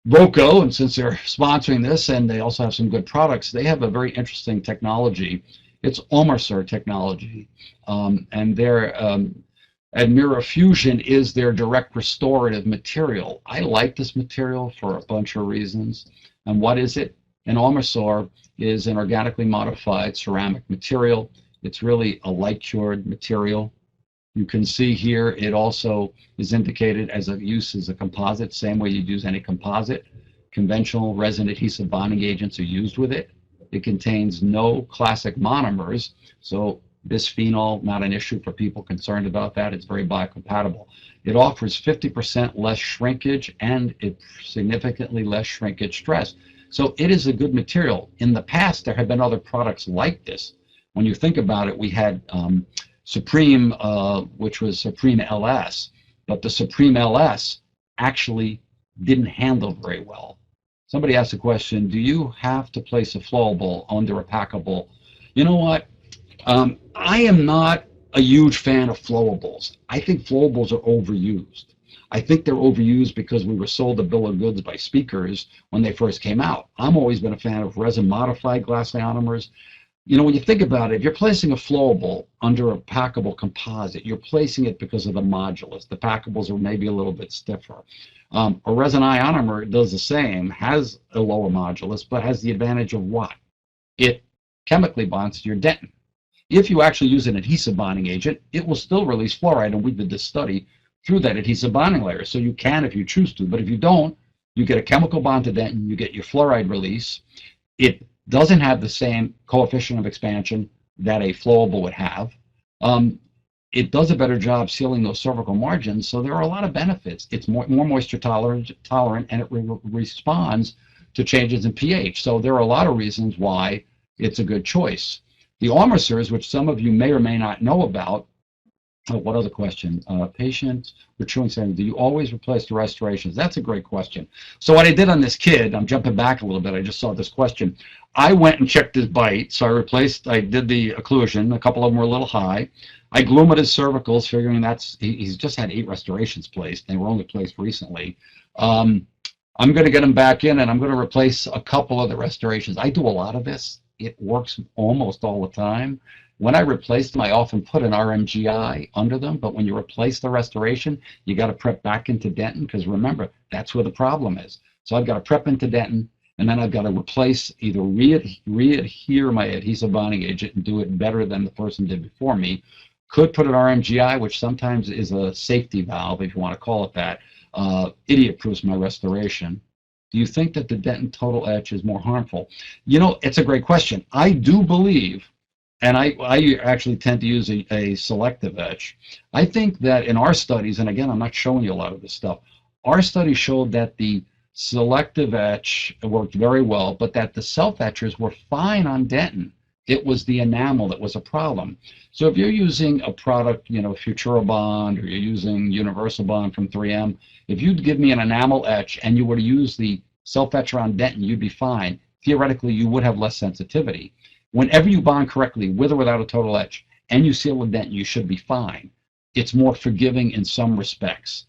Voco, and since they're sponsoring this and they also have some good products, they have a very interesting technology. It's Omersor technology, and their Admira Fusion is their direct restorative material. I like this material for a bunch of reasons. And what is it? An Omersor is an organically modified ceramic material. It's really a light cured material. You can see here it also is indicated as a use as a composite, same way you'd use any composite. Conventional resin adhesive bonding agents are used with it. It contains no classic monomers, so bisphenol, not an issue for people concerned about that. It's very biocompatible. It offers 50% less shrinkage and it significantly less shrinkage stress. So it is a good material. In the past, there have been other products like this. When you think about it, we had Supreme, which was Supreme LS, but the Supreme LS actually didn't handle very well. Somebody asked the question, do you have to place a flowable under a packable? You know what? I am not a huge fan of flowables. I think flowables are overused. I think they're overused because we were sold a bill of goods by speakers when they first came out. I'm always been a fan of resin-modified glass ionomers. You know, when you think about it, if you're placing a flowable under a packable composite, you're placing it because of the modulus. The packables are maybe a little bit stiffer. A resin ionomer does the same, has a lower modulus, but has the advantage of what? It chemically bonds to your dentin. If you actually use an adhesive bonding agent, it will still release fluoride, and we did this study through that adhesive bonding layer. So you can if you choose to, but if you don't, you get a chemical bond to dentin, you get your fluoride release. It doesn't have the same coefficient of expansion that a flowable would have. It does a better job sealing those cervical margins, so there are a lot of benefits. It's more moisture tolerant, and it responds to changes in pH. So there are a lot of reasons why it's a good choice. The Omersors, which some of you may or may not know about, what other question? Patients with chewing syndrome, do you always replace the restorations? That's a great question. So what I did on this kid, I'm jumping back a little bit, I just saw this question. I went and checked his bite, so I did the occlusion. A couple of them were a little high. I glued his cervicals, figuring he's just had 8 restorations placed. They were only placed recently. I'm going to get him back in, and I'm going to replace a couple of the restorations. I do a lot of this. It works almost all the time. When I replace them, I often put an RMGI under them, but when you replace the restoration, you got to prep back into dentin, because remember, that's where the problem is. So I've got to prep into dentin, and then I've got to replace, either re-adhere my adhesive bonding agent and do it better than the person did before me. Could put an RMGI, which sometimes is a safety valve, if you want to call it that. Idiot-proofs my restoration. Do you think that the dentin total etch is more harmful? You know, it's a great question. I do believe, and I actually tend to use a selective etch. I think that in our studies, and again, I'm not showing you a lot of this stuff, our studies showed that the selective etch worked very well, but that the self-etchers were fine on dentin. It was the enamel that was a problem. So if you're using a product, you know, Futurabond, or you're using Universal Bond from 3M, if you'd give me an enamel etch and you were to use the self-etcher on dentin, you'd be fine. Theoretically, you would have less sensitivity. Whenever you bond correctly, with or without a total etch, and you seal a dentin, you should be fine. It's more forgiving in some respects.